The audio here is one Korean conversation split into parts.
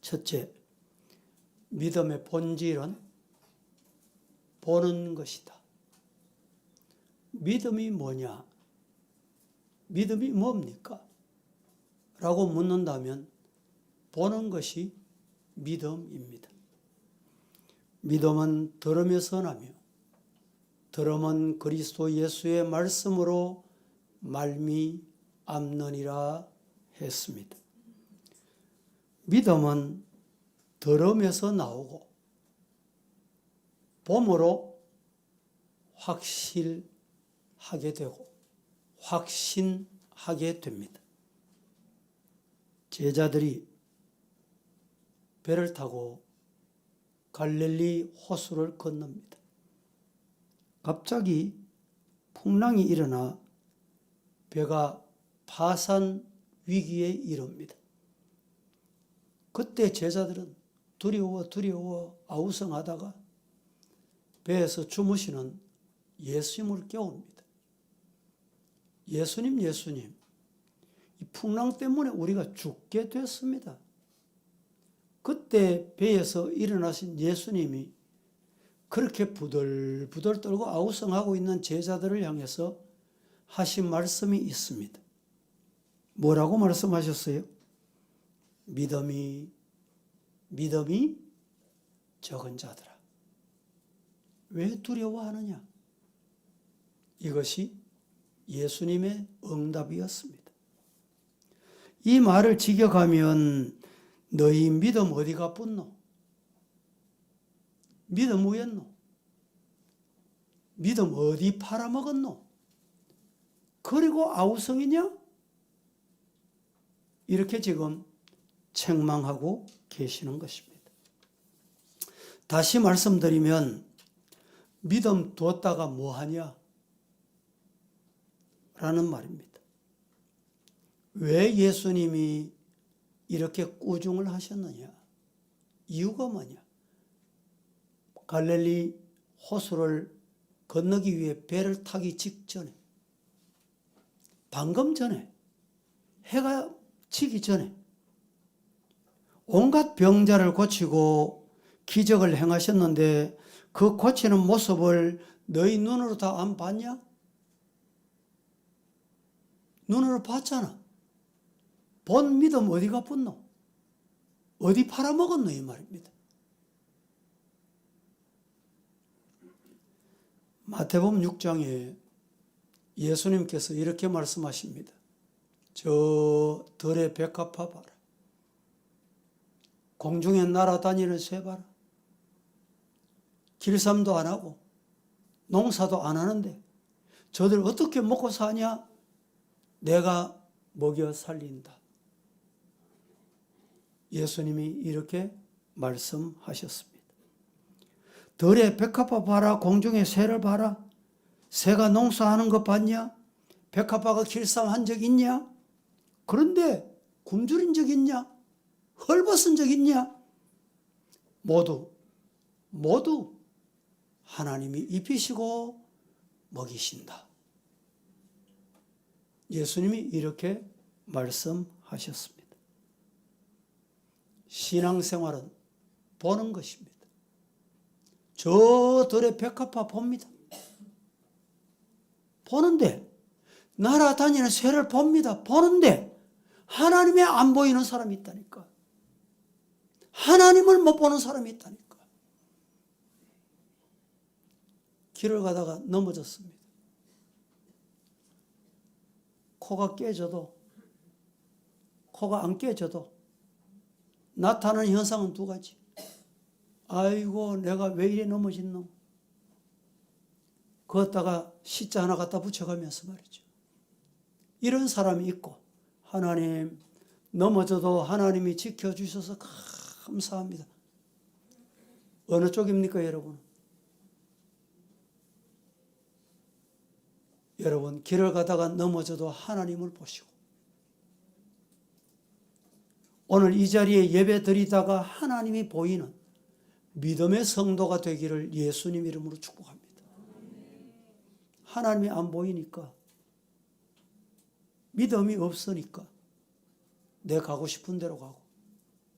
첫째, 믿음의 본질은 보는 것이다. 믿음이 뭐냐? 믿음이 뭡니까? 라고 묻는다면 보는 것이 믿음입니다. 믿음은 들으면서 나며 들음은 그리스도 예수의 말씀으로 말미암느니라 했습니다. 믿음은 들으면서 나오고 봄으로 확실하게 되고 확신하게 됩니다. 제자들이 배를 타고 갈릴리 호수를 건넙니다. 갑자기 풍랑이 일어나 배가 파산 위기에 이릅니다. 그때 제자들은 두려워 아우성하다가 배에서 주무시는 예수님을 깨웁니다. 예수님, 이 풍랑 때문에 우리가 죽게 됐습니다. 그때 배에서 일어나신 예수님이 그렇게 부들부들 떨고 아우성하고 있는 제자들을 향해서 하신 말씀이 있습니다. 뭐라고 말씀하셨어요? 믿음이 적은 자들아, 왜 두려워하느냐? 이것이 예수님의 응답이었습니다. 이 말을 직역하면 너희 믿음 어디가 붙노? 믿음 우였노? 믿음 어디 팔아먹었노? 그리고 아우성이냐? 이렇게 지금 책망하고 계시는 것입니다. 다시 말씀드리면 믿음 뒀다가 뭐하냐? 라는 말입니다. 왜 예수님이 이렇게 꾸중을 하셨느냐? 이유가 뭐냐? 갈릴리 호수를 건너기 위해 배를 타기 직전에, 방금 전에, 해가 지기 전에 온갖 병자를 고치고 기적을 행하셨는데 그 고치는 모습을 너희 눈으로 다 안 봤냐? 눈으로 봤잖아. 본 믿음 어디가 붙노? 어디 팔아먹었노? 이 말입니다. 마태복음 6장에 예수님께서 이렇게 말씀하십니다. 저 들의 백합화 봐라. 공중에 날아다니는 새 봐라. 길쌈도 안 하고 농사도 안 하는데 저들 어떻게 먹고 사냐? 내가 먹여 살린다. 예수님이 이렇게 말씀하셨습니다. 들의 백합화 봐라. 공중의 새를 봐라. 새가 농사하는 거 봤냐? 백합화가 길쌈한 적 있냐? 그런데 굶주린 적 있냐? 헐벗은 적 있냐? 모두 하나님이 입히시고 먹이신다. 예수님이 이렇게 말씀하셨습니다. 신앙생활은 보는 것입니다. 저 들의 백합화 봅니다. 보는데, 날아다니는 새를 봅니다. 보는데 하나님이 안 보이는 사람이 있다니까. 하나님을 못 보는 사람이 있다니까. 길을 가다가 넘어졌습니다. 코가 깨져도, 코가 안 깨져도 나타나는 현상은 두 가지. 아이고, 내가 왜 이래 넘어졌노? 그것다가 시자 하나 갖다 붙여가면서 말이죠. 이런 사람이 있고, 하나님, 넘어져도 하나님이 지켜주셔서 감사합니다. 어느 쪽입니까, 여러분? 여러분, 길을 가다가 넘어져도 하나님을 보시고, 오늘 이 자리에 예배 드리다가 하나님이 보이는 믿음의 성도가 되기를 예수님 이름으로 축복합니다. 하나님이 안 보이니까, 믿음이 없으니까 내 가고 싶은 대로 가고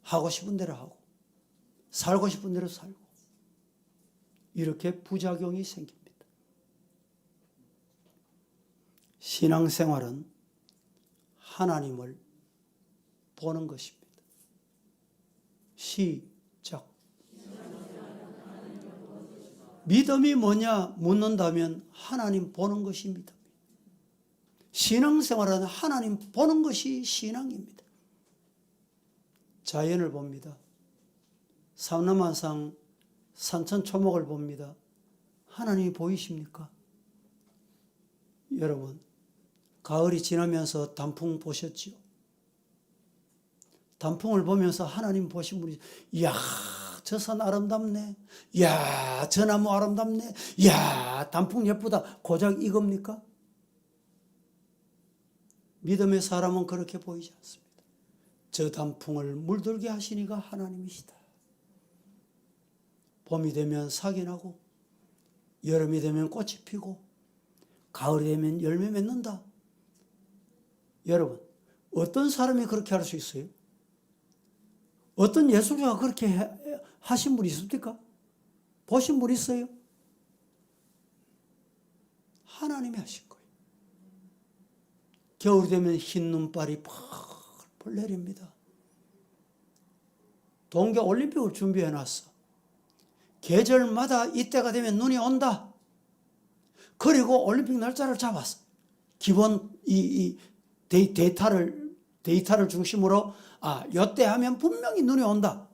하고 싶은 대로 하고 살고 싶은 대로 살고 이렇게 부작용이 생깁니다. 신앙생활은 하나님을 보는 것입니다. 시작. 믿음이 뭐냐 묻는다면 하나님 보는 것이 믿음입니다. 신앙생활은 하나님 보는 것이 신앙입니다. 자연을 봅니다. 삼남한상 산천초목을 봅니다. 하나님이 보이십니까? 여러분, 가을이 지나면서 단풍 보셨지요? 단풍을 보면서 하나님 보신 분이, 이야, 저 산 아름답네. 이야, 저 나무 아름답네. 이야, 단풍 예쁘다. 고작 이겁니까? 믿음의 사람은 그렇게 보이지 않습니다. 저 단풍을 물들게 하시니가 하나님이시다. 봄이 되면 sak이 나고, 여름이 되면 꽃이 피고, 가을이 되면 열매 맺는다. 여러분, 어떤 사람이 그렇게 할 수 있어요? 어떤 예술가가 그렇게 하신 분이 있습니까? 보신 분 있어요? 하나님이 하신 거예요. 겨울이 되면 흰 눈발이 펄펄 내립니다. 동계올림픽을 준비해놨어. 계절마다 이때가 되면 눈이 온다. 그리고 올림픽 날짜를 잡았어. 기본 데이터를 중심으로 이때 하면 분명히 눈이 온다.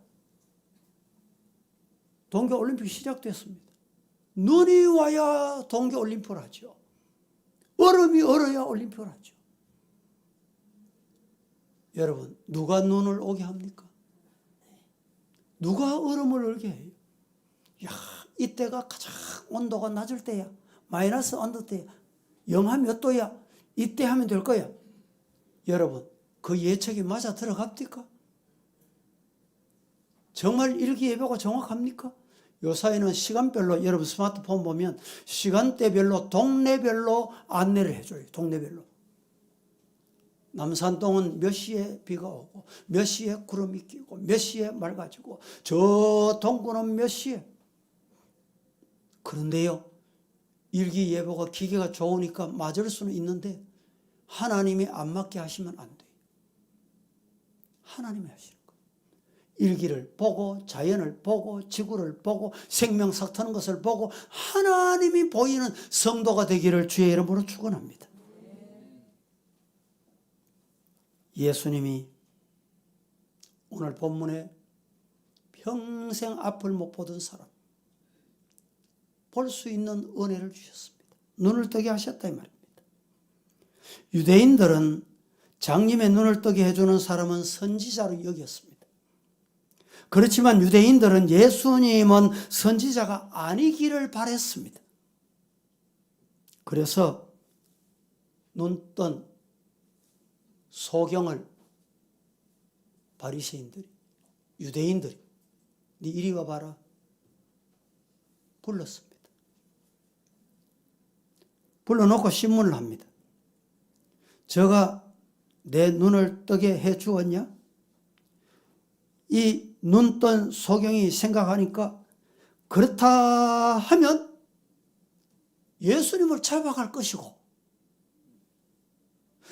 동계올림픽이 시작됐습니다. 눈이 와야 동계올림픽을 하죠. 얼음이 얼어야 올림픽을 하죠. 여러분, 누가 눈을 오게 합니까? 누가 얼음을 얼게 해요? 야, 이때가 가장 온도가 낮을 때야. 마이너스 온도 때야. 영하 몇 도야. 이때 하면 될 거야. 여러분, 그 예측이 맞아 들어갑니까? 정말 일기예보가 정확합니까? 요사이는 시간별로, 여러분 스마트폰 보면 시간대별로 동네별로 안내를 해줘요. 동네별로. 남산동은 몇 시에 비가 오고 몇 시에 구름이 끼고 몇 시에 맑아지고 저 동구는 몇 시에. 그런데요, 일기예보가 기계가 좋으니까 맞을 수는 있는데 하나님이 안 맞게 하시면 안 돼요. 하나님이 하시는 거예요. 일기를 보고 자연을 보고 지구를 보고 생명석 트는 것을 보고 하나님이 보이는 성도가 되기를 주의 이름으로 축원합니다. 예수님이 오늘 본문에 평생 앞을 못 보던 사람 볼 수 있는 은혜를 주셨습니다. 눈을 뜨게 하셨다 이 말입니다. 유대인들은 장님의 눈을 뜨게 해주는 사람은 선지자로 여겼습니다. 그렇지만 유대인들은 예수님은 선지자가 아니기를 바랬습니다. 그래서 눈뜬 소경을 바리새인들이, 유대인들이 네 이리 와봐라 불렀습니다. 불러놓고 신문을 합니다. 저가 내 눈을 뜨게 해 주었냐? 이 눈뜬 소경이 생각하니까 그렇다 하면 예수님을 잡아갈 것이고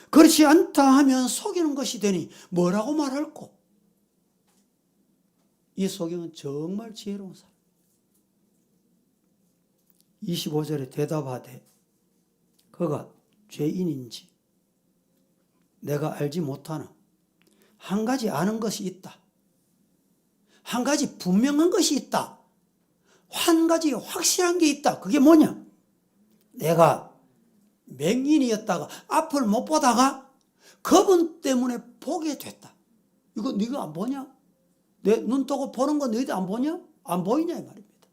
그렇지 않다 하면 속이는 것이 되니 뭐라고 말할꼬? 이 소경은 정말 지혜로운 사람. 25절에 대답하되 그가 죄인인지 내가 알지 못하나 한 가지 아는 것이 있다. 한 가지 분명한 것이 있다. 한 가지 확실한 게 있다. 그게 뭐냐? 내가 맹인이었다가 앞을 못 보다가 그분 때문에 보게 됐다. 이거 네가 안 보냐? 내 눈 뜨고 보는 거 너희들 안 보냐? 안 보이냐 이 말입니다.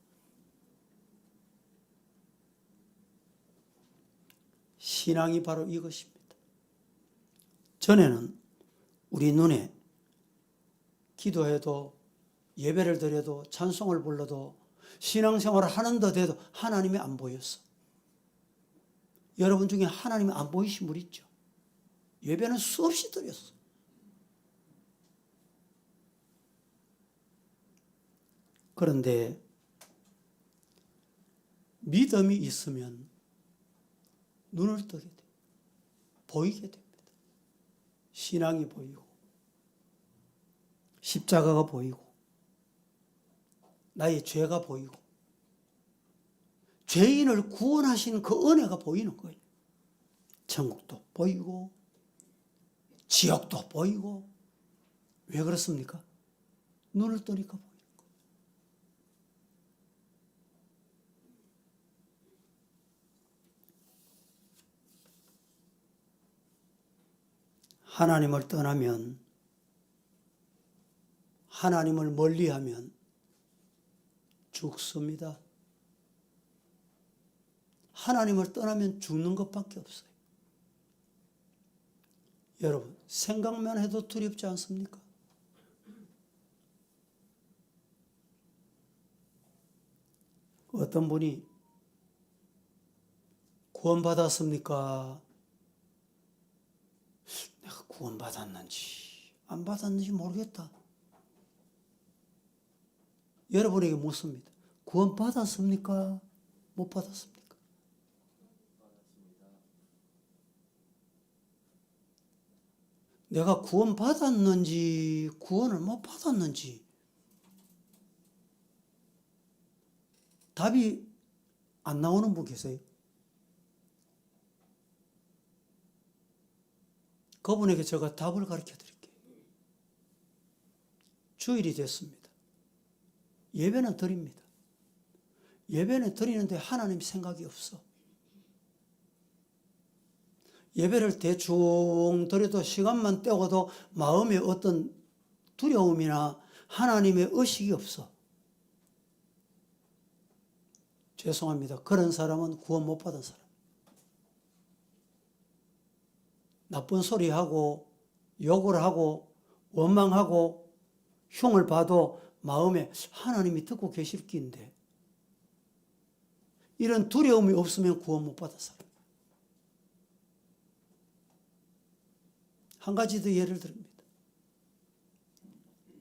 신앙이 바로 이것입니다. 전에는 우리 눈에 기도해도 예배를 드려도 찬송을 불러도 신앙생활을 하는 데 돼도 하나님이 안 보였어. 여러분 중에 하나님이 안 보이신 분 있죠? 예배는 수없이 드렸어. 그런데 믿음이 있으면 눈을 뜨게 돼. 보이게 됩니다. 신앙이 보이고 십자가가 보이고 나의 죄가 보이고 죄인을 구원하시는 그 은혜가 보이는 거예요. 천국도 보이고 지옥도 보이고. 왜 그렇습니까? 눈을 뜨니까 보이는 거예요. 하나님을 떠나면, 하나님을 멀리하면 죽습니다. 하나님을 떠나면 죽는 것밖에 없어요. 여러분, 생각만 해도 두렵지 않습니까? 어떤 분이 구원받았습니까? 내가 구원받았는지 안 받았는지 모르겠다. 여러분에게 묻습니다. 구원받았습니까? 못 받았습니까? 내가 구원받았는지 구원을 못 받았는지 답이 안 나오는 분 계세요? 그분에게 제가 답을 가르쳐 드릴게요. 주일이 됐습니다. 예배는 드립니다. 예배는 드리는데 하나님 생각이 없어. 예배를 대충 드려도 시간만 때워도 마음에 어떤 두려움이나 하나님의 의식이 없어. 죄송합니다. 그런 사람은 구원 못 받은 사람. 나쁜 소리 하고 욕을 하고 원망하고 흉을 봐도 마음에 하나님이 듣고 계실 끼인데 이런 두려움이 없으면 구원 못 받은 사람. 한 가지 더 예를 듭니다.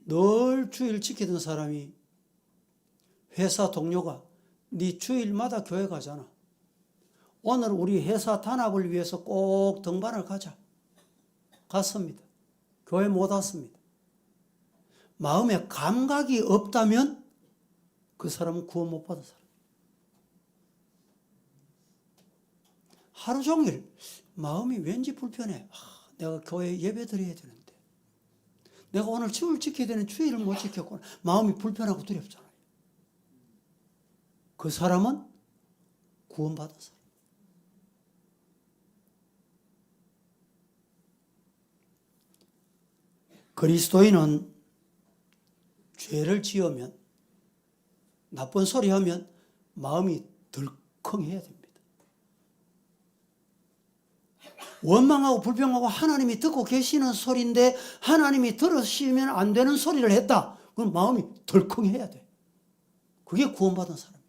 늘 주일 지키던 사람이 회사 동료가 네 주일마다 교회 가잖아. 오늘 우리 회사 단합을 위해서 꼭 등반을 가자. 갔습니다. 교회 못 왔습니다. 마음에 감각이 없다면 그 사람은 구원 못 받은 사람. 하루 종일 마음이 왠지 불편해. 내가 교회 예배 드려야 되는데 내가 오늘 주일 지켜야 되는 주일을 못 지켰구나. 마음이 불편하고 두렵잖아요. 그 사람은 구원받은 사람. 그리스도인은 죄를 지으면 나쁜 소리 하면 마음이 덜컹해야 됩니다. 원망하고 불평하고 하나님이 듣고 계시는 소리인데 하나님이 들으시면 안 되는 소리를 했다. 그럼 마음이 덜컹해야 돼. 그게 구원받은 사람이에요.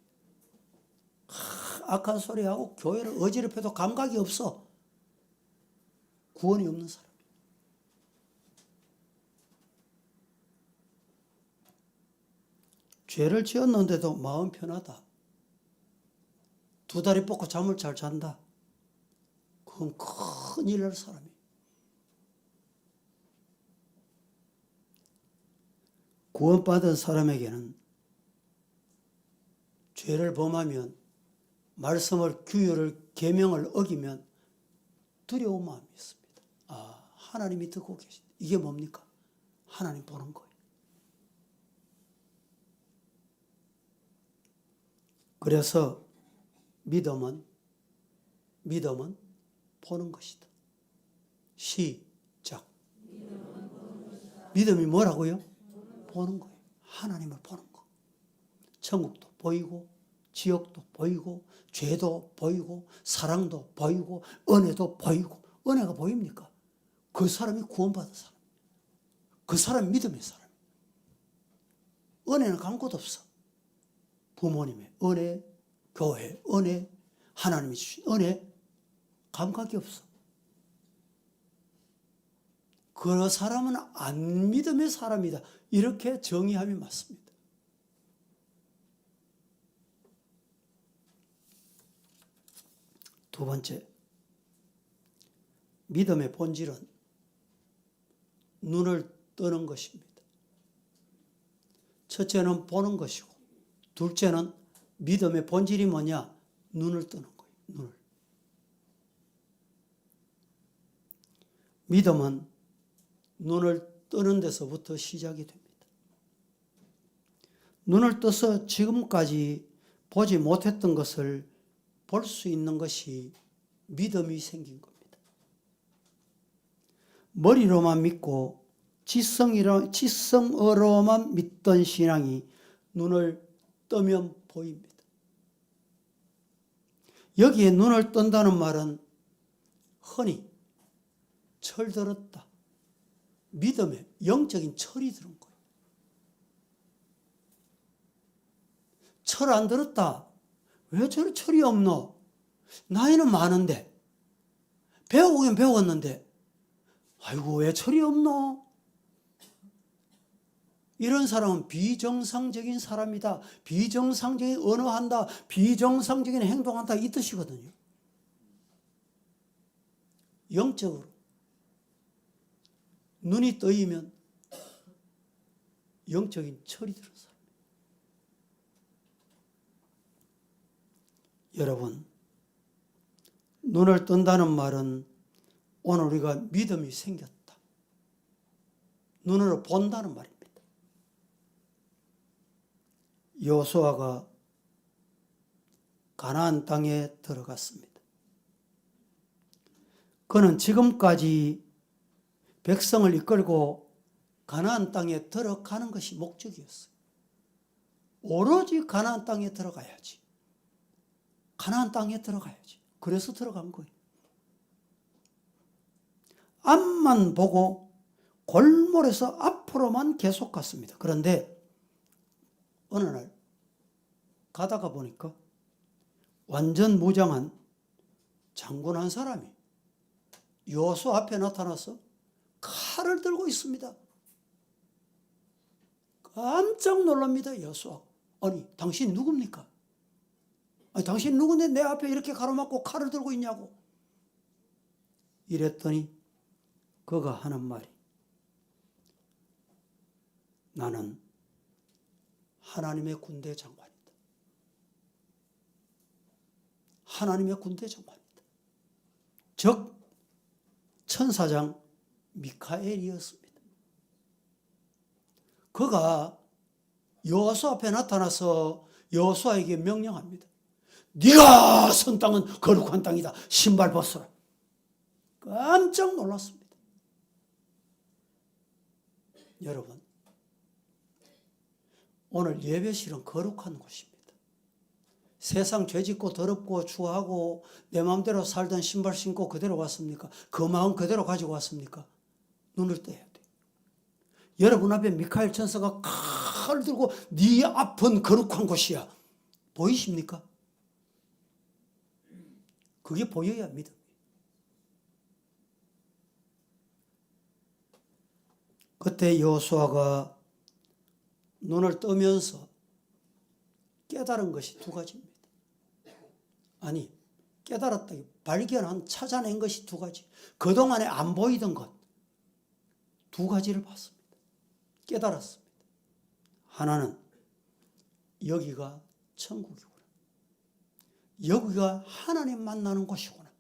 악한 소리하고 교회를 어지럽혀도 감각이 없어. 구원이 없는 사람. 죄를 지었는데도 마음 편하다. 두 다리 뻗고 잠을 잘 잔다. 그건 큰일 날 사람이에요. 구원받은 사람에게는 죄를 범하면 말씀을, 규율을, 계명을 어기면 두려운 마음이 있습니다. 하나님이 듣고 계신다. 이게 뭡니까? 하나님 보는 거예요. 그래서 믿음은 보는 것이다. 시작. 믿음이 뭐라고요? 보는 거예요. 하나님을 보는 거. 천국도 보이고 지옥도 보이고 죄도 보이고 사랑도 보이고 은혜도 보이고. 은혜가 보입니까? 그 사람이 구원받은 사람. 그 사람이 믿음의 사람. 은혜는 간 곳 없어. 부모님의 은혜, 교회 은혜, 하나님이 주신 은혜, 감각이 없어. 그 사람은 안 믿음의 사람이다. 이렇게 정의하면 맞습니다. 두 번째, 믿음의 본질은 눈을 뜨는 것입니다. 첫째는 보는 것이고, 둘째는 믿음의 본질이 뭐냐? 눈을 뜨는 거예요. 눈을. 믿음은 눈을 뜨는 데서부터 시작이 됩니다. 눈을 떠서 지금까지 보지 못했던 것을 볼 수 있는 것이 믿음이 생긴 겁니다. 머리로만 믿고 지성으로만 믿던 신앙이 눈을 뜨면 보입니다. 여기에 눈을 뜬다는 말은 흔히 철들었다, 믿음에 영적인 철이 들은 거예요. 철 안 들었다. 왜 저리 철이 없노? 나이는 많은데, 배우긴 배웠는데, 아이고 왜 철이 없노? 이런 사람은 비정상적인 사람이다, 비정상적인 언어한다, 비정상적인 행동한다, 이 뜻이거든요. 영적으로 눈이 떠이면 영적인 철이 들은 사람. 여러분, 눈을 뜬다는 말은 오늘 우리가 믿음이 생겼다, 눈으로 본다는 말입니다. 여호수아가 가나안 땅에 들어갔습니다. 그는 지금까지 백성을 이끌고 가나안 땅에 들어가는 것이 목적이었어요. 오로지 가나안 땅에 들어가야지. 가나안 땅에 들어가야지. 그래서 들어간 거예요. 앞만 보고 골몰에서 앞으로만 계속 갔습니다. 그런데 어느 날 가다가 보니까 완전 무장한 장군 한 사람이 여호수아 앞에 나타나서 칼을 들고 있습니다. 깜짝 놀랍니다. 여호수아. 아니, 당신 누굽니까? 아니, 당신 누군데 내 앞에 이렇게 가로막고 칼을 들고 있냐고. 이랬더니 그가 하는 말이, 나는 하나님의 군대 장관이다. 하나님의 군대 장관이다. 즉 천사장 미카엘이었습니다. 그가 여호수아 앞에 나타나서 여호수아에게 명령합니다. 네가 선 땅은 거룩한 땅이다. 신발 벗어라. 깜짝 놀랐습니다. 여러분, 오늘 예배실은 거룩한 곳입니다. 세상 죄짓고 더럽고 추하고 내 마음대로 살던 신발 신고 그대로 왔습니까? 그 마음 그대로 가지고 왔습니까? 눈을 떠야 돼요. 여러분 앞에 미카엘 천사가 칼을 들고 네 앞은 거룩한 곳이야. 보이십니까? 그게 보여야 믿음. 그때 여호수아가 눈을 뜨면서 깨달은 것이 두 가지입니다. 아니, 깨달았다, 발견한, 찾아낸 것이 두 가지. 그동안에 안 보이던 것 두 가지를 봤습니다. 깨달았습니다. 하나는 여기가 천국이구나. 여기가 하나님 만나는 곳이구나.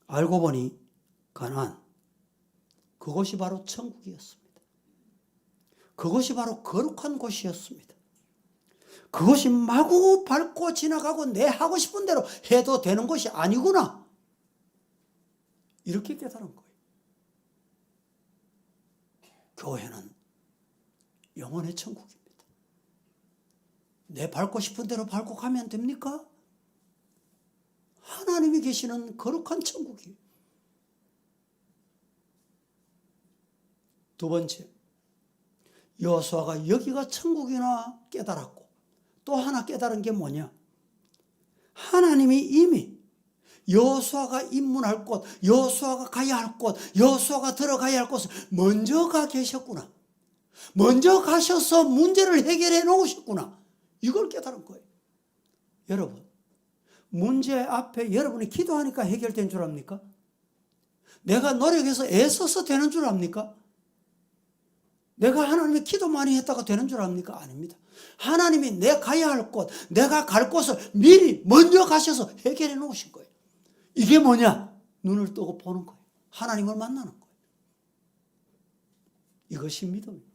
알고 보니 가나안, 그곳이 바로 천국이었습니다. 그것이 바로 거룩한 곳이었습니다. 그것이 마구 밟고 지나가고 내 하고 싶은 대로 해도 되는 것이 아니구나. 이렇게 깨달은 거예요. 교회는 영혼의 천국입니다. 내 밟고 싶은 대로 밟고 가면 됩니까? 하나님이 계시는 거룩한 천국이에요. 두 번째, 여호수아가 여기가 천국이나 깨달았고, 또 하나 깨달은 게 뭐냐? 하나님이 이미 여호수아가 입문할 곳, 여호수아가 가야 할 곳, 여호수아가 들어가야 할 곳을 먼저 가 계셨구나. 먼저 가셔서 문제를 해결해 놓으셨구나. 이걸 깨달은 거예요. 여러분, 문제 앞에 여러분이 기도하니까 해결된 줄 압니까? 내가 노력해서 애써서 되는 줄 압니까? 내가 하나님의 기도 많이 했다가 되는 줄 압니까? 아닙니다. 하나님이 내가 가야 할 곳, 내가 갈 곳을 미리 먼저 가셔서 해결해 놓으신 거예요. 이게 뭐냐? 눈을 뜨고 보는 거예요. 하나님을 만나는 거예요. 이것이 믿음입니다.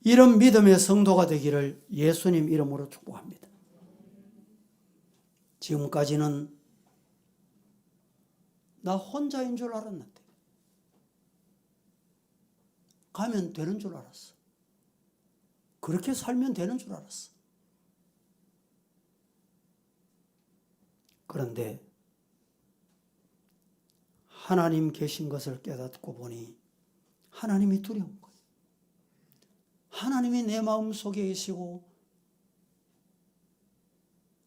이런 믿음의 성도가 되기를 예수님 이름으로 축복합니다. 지금까지는 나 혼자인 줄 알았는데 가면 되는 줄 알았어. 그렇게 살면 되는 줄 알았어. 그런데 하나님 계신 것을 깨닫고 보니 하나님이 두려운 거예요. 하나님이 내 마음속에 계시고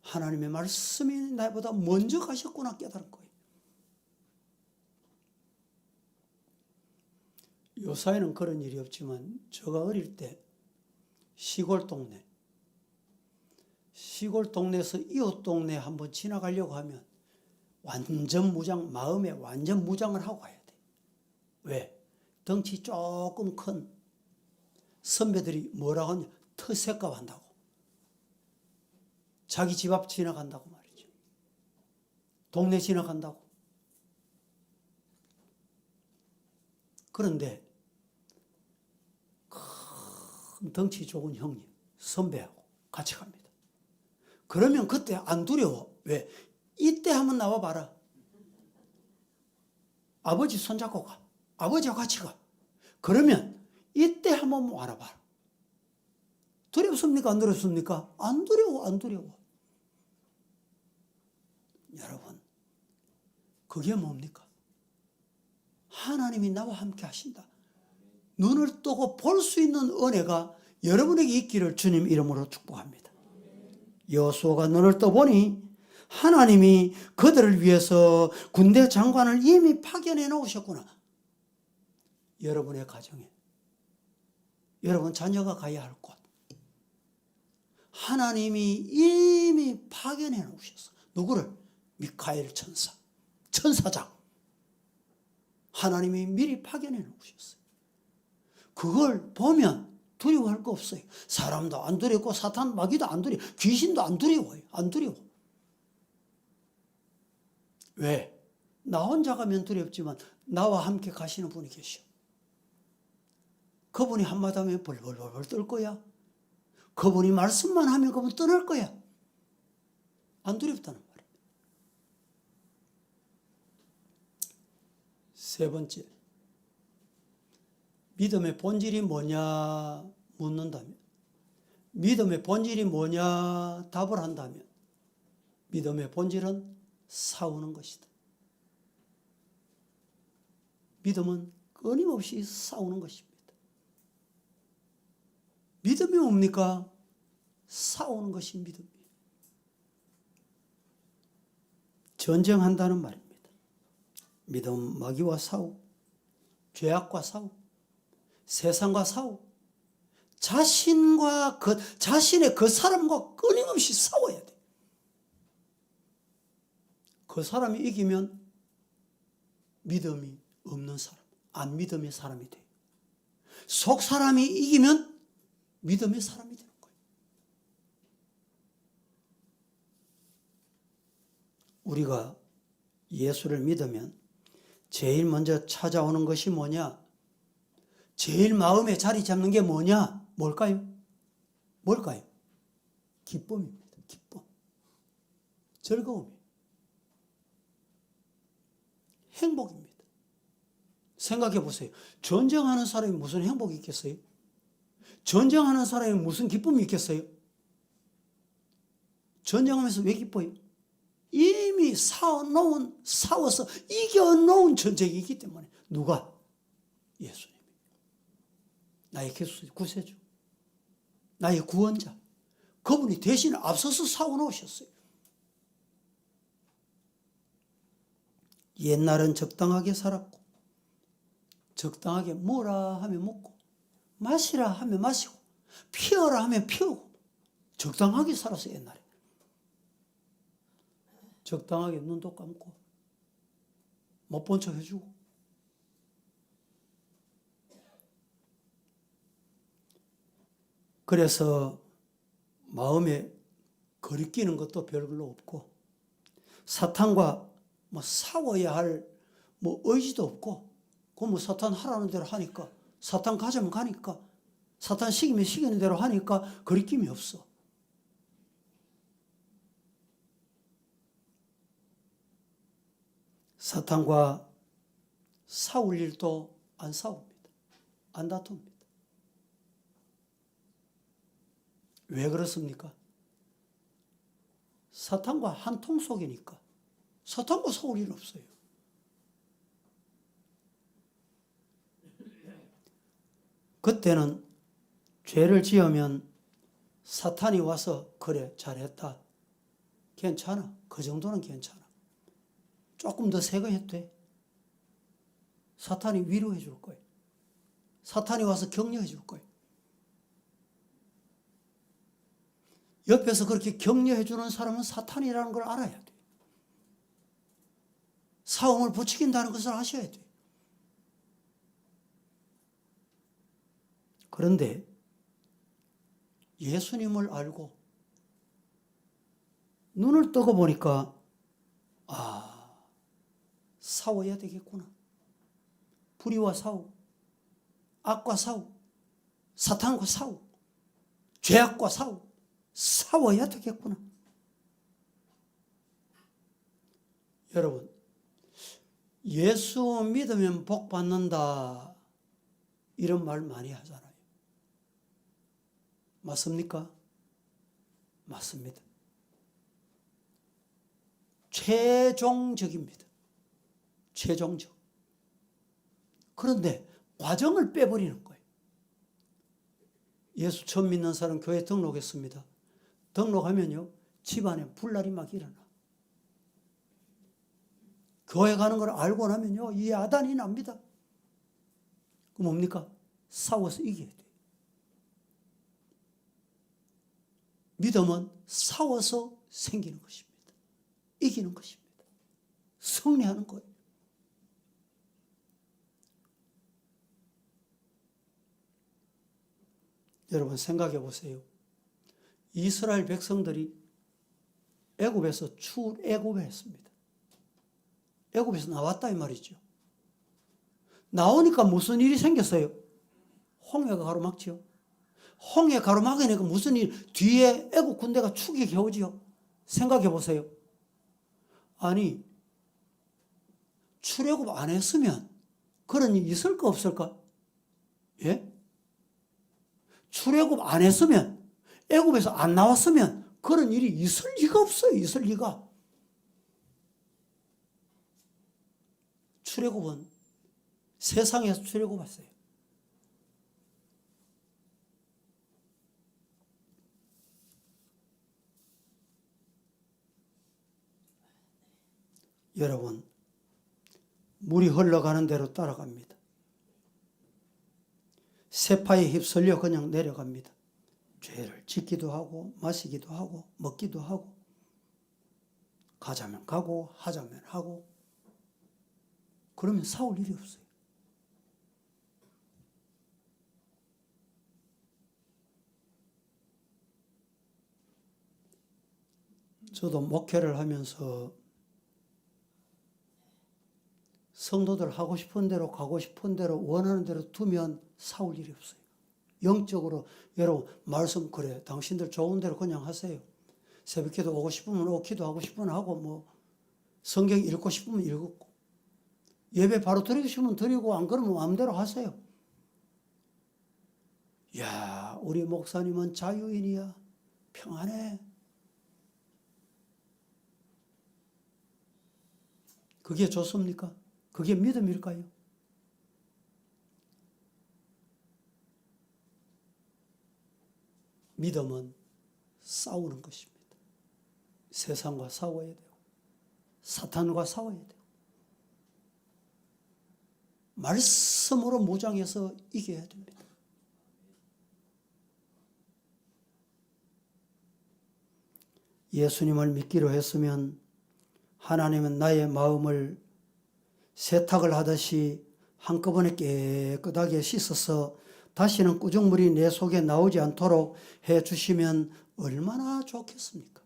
하나님의 말씀이 나보다 먼저 가셨구나 깨달은 거예요. 요사이는 그런 일이 없지만 제가 어릴 때 시골 동네에서 이웃 동네 한번 지나가려고 하면 완전 무장, 마음에 완전 무장을 하고 가야 돼. 왜? 덩치 조금 큰 선배들이 뭐라고 하냐? 터세값 한다고. 자기 집 앞 지나간다고 말이죠. 동네 지나간다고. 그런데 큰 덩치 좋은 형님, 선배하고 같이 갑니다. 그러면 그때 안 두려워. 왜? 이때 한번 나와봐라. 아버지 손잡고 가. 아버지와 같이 가. 그러면 이때 한번 알아봐라. 두렵습니까? 안 두렵습니까? 안 두려워, 안 두려워. 여러분, 그게 뭡니까? 하나님이 나와 함께 하신다. 눈을 뜨고 볼 수 있는 은혜가 여러분에게 있기를 주님 이름으로 축복합니다. 여호수아가 눈을 떠보니 하나님이 그들을 위해서 군대 장관을 이미 파견해 놓으셨구나. 여러분의 가정에, 여러분 자녀가 가야 할 곳, 하나님이 이미 파견해 놓으셨어. 누구를? 미카엘 천사장. 하나님이 미리 파견해 놓으셨어요. 그걸 보면 두려워할 거 없어요. 사람도 안 두렵고 사탄 마귀도 안 두려워. 귀신도 안 두려워요. 안 두려워. 왜? 나 혼자 가면 두렵지만 나와 함께 가시는 분이 계셔. 그분이 한마디 하면 벌벌벌 떨 거야. 그분이 말씀만 하면 그분 떠날 거야. 안 두렵다는 말이에요. 세 번째, 믿음의 본질이 뭐냐 묻는다면, 믿음의 본질이 뭐냐 답을 한다면, 믿음의 본질은 싸우는 것이다. 믿음은 끊임없이 싸우는 것입니다. 믿음이 뭡니까? 싸우는 것이 믿음이에요. 전쟁한다는 말입니다. 믿음 마귀와 싸우고, 죄악과 싸우고, 세상과 싸우고, 자신의 그 사람과 끊임없이 싸워야 돼. 그 사람이 이기면 믿음이 없는 사람, 안 믿음의 사람이 돼요. 속 사람이 이기면 믿음의 사람이 되는 거예요. 우리가 예수를 믿으면 제일 먼저 찾아오는 것이 뭐냐? 제일 마음에 자리 잡는 게 뭐냐? 뭘까요? 기쁨입니다. 기쁨. 즐거움이에요. 행복입니다. 생각해 보세요. 전쟁하는 사람이 무슨 행복이 있겠어요? 전쟁하는 사람이 무슨 기쁨이 있겠어요? 전쟁하면서 왜 기뻐요? 이미 싸워서 이겨놓은 전쟁이 있기 때문에. 누가? 예수님. 나의 구세주, 나의 구원자. 그분이 대신 앞서서 싸워놓으셨어요. 옛날은 적당하게 살았고, 적당하게 먹으라 하면 먹고, 마시라 하면 마시고, 피워라 하면 피우고, 적당하게 살았어요. 옛날에. 적당하게 눈도 감고 못 본 척 해주고. 그래서 마음에 거리끼는 것도 별로 없고 사탄과 뭐 싸워야 할 뭐 의지도 없고 그 뭐 사탄 하라는 대로 하니까 사탄 가자면 가니까 사탄 시키면 시키는 대로 하니까 거리낌이 없어. 사탄과 싸울 일도 안 싸웁니다. 안 다툽니다. 왜 그렇습니까? 사탄과 한 통 속이니까 사탄과 싸울 일은 없어요. 그때는 죄를 지으면 사탄이 와서 그래 잘했다. 괜찮아. 그 정도는 괜찮아. 조금 더 세게 해도 돼. 사탄이 위로해 줄 거예요. 사탄이 와서 격려해 줄 거예요. 옆에서 그렇게 격려해 주는 사람은 사탄이라는 걸 알아야 돼. 싸움을 부추긴다는 것을 아셔야 돼. 그런데 예수님을 알고 눈을 뜨고 보니까 싸워야 되겠구나. 불의와 싸우고 악과 싸우고 사탄과 싸우고 죄악과 싸워야 되겠구나. 여러분, 예수 믿으면 복 받는다 이런 말 많이 하잖아요. 맞습니까? 맞습니다. 최종적입니다. 최종적. 그런데 과정을 빼버리는 거예요. 예수 처음 믿는 사람 교회 등록했습니다. 등록하면요, 집안에 불날이 막 일어나. 교회 가는 걸 알고 나면요, 이 야단이 납니다. 그 뭡니까? 싸워서 이겨야 돼요. 믿음은 싸워서 생기는 것입니다. 이기는 것입니다. 승리하는 거예요. 여러분 생각해 보세요. 이스라엘 백성들이 애굽에서 출애굽했습니다. 애굽에서 나왔다 이 말이죠. 나오니까 무슨 일이 생겼어요? 홍해가 가로막지요. 홍해 가로막으니까 무슨 일, 뒤에 애국 군대가 추격해 오지요. 생각해 보세요. 아니, 출애굽 안 했으면 그런 일이 있을까 없을까? 예? 출애굽 안 했으면, 애굽에서 안 나왔으면 그런 일이 있을 리가 없어요. 있을 리가. 출애굽은 세상에서 출애굽했어요. 여러분, 물이 흘러가는 대로 따라갑니다. 세파에 휩쓸려 그냥 내려갑니다. 죄를 짓기도 하고 마시기도 하고 먹기도 하고 가자면 가고 하자면 하고 그러면 싸울 일이 없어요. 저도 목회를 하면서 성도들 하고 싶은 대로 가고 싶은 대로 원하는 대로 두면 싸울 일이 없어요. 영적으로 여러분 말씀 그래 당신들 좋은 대로 그냥 하세요. 새벽기도 오고 싶으면 오고 기도하고 싶으면 하고 뭐 성경 읽고 싶으면 읽고 예배 바로 드리고 싶으면 드리고 안 그러면 마음대로 하세요. 야, 우리 목사님은 자유인이야. 평안해. 그게 좋습니까? 그게 믿음일까요? 믿음은 싸우는 것입니다. 세상과 싸워야 되고 사탄과 싸워야 되고 말씀으로 무장해서 이겨야 됩니다. 예수님을 믿기로 했으면 하나님은 나의 마음을 세탁을 하듯이 한꺼번에 깨끗하게 씻어서 다시는 꾸중물이 내 속에 나오지 않도록 해 주시면 얼마나 좋겠습니까?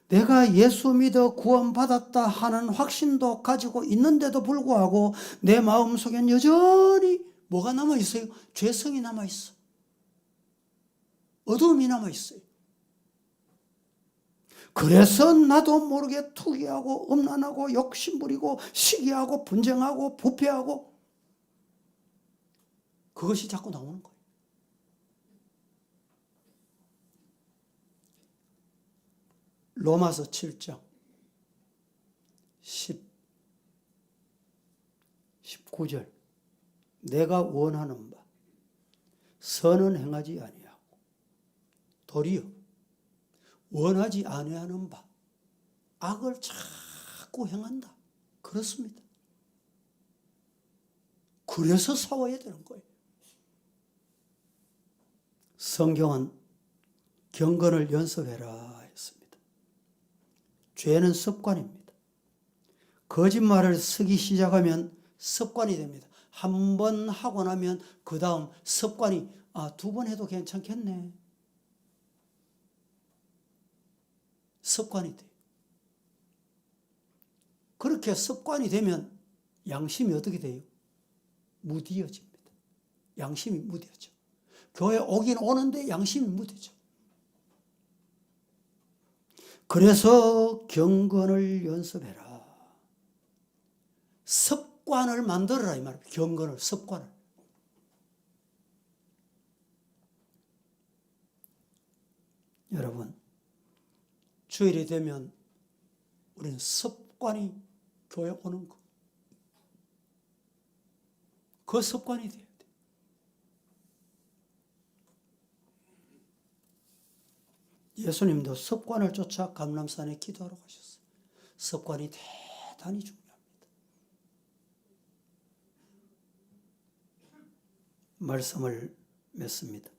내가 예수 믿어 구원받았다 하는 확신도 가지고 있는데도 불구하고 내 마음속엔 여전히 뭐가 남아있어요? 죄성이 남아있어. 어두움이 남아있어요. 그래서 나도 모르게 투기하고 음란하고 욕심부리고 시기하고 분쟁하고 부패하고 그것이 자꾸 나오는 거예요. 로마서 7장 19절 내가 원하는 바 선은 행하지 아니하고 도리어 원하지 아니하는 바 악을 자꾸 행한다. 그렇습니다. 그래서 싸워야 되는 거예요. 성경은 경건을 연습해라 했습니다. 죄는 습관입니다. 거짓말을 쓰기 시작하면 습관이 됩니다. 한 번 하고 나면 그 다음 습관이 2번 해도 괜찮겠네. 습관이 돼요. 그렇게 습관이 되면 양심이 어떻게 돼요? 무디어집니다. 양심이 무디어져. 교회 오긴 오는데 양심이 무디어져. 그래서 경건을 연습해라. 습관을 만들어라 이 말이에요. 경건을, 습관을. 여러분, 주일이 되면 우리는 습관이 교회 오는 거. 그 습관이 돼야 돼. 예수님도 습관을 쫓아 감람산에 기도하러 가셨어요. 습관이 대단히 중요합니다. 말씀을 맺습니다.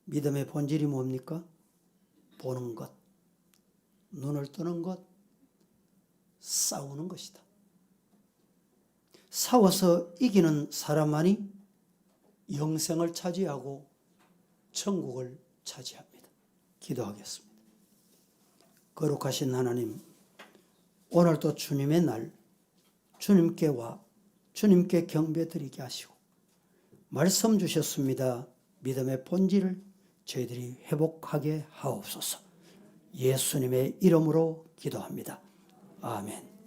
믿음의 본질이 뭡니까? 보는 것, 눈을 뜨는 것, 싸우는 것이다. 싸워서 이기는 사람만이 영생을 차지하고 천국을 차지합니다. 기도하겠습니다. 거룩하신 하나님, 오늘도 주님의 날, 주님께 와 주님께 경배드리게 하시고 말씀 주셨습니다. 믿음의 본질을 저희들이 회복하게 하옵소서. 예수님의 이름으로 기도합니다. 아멘.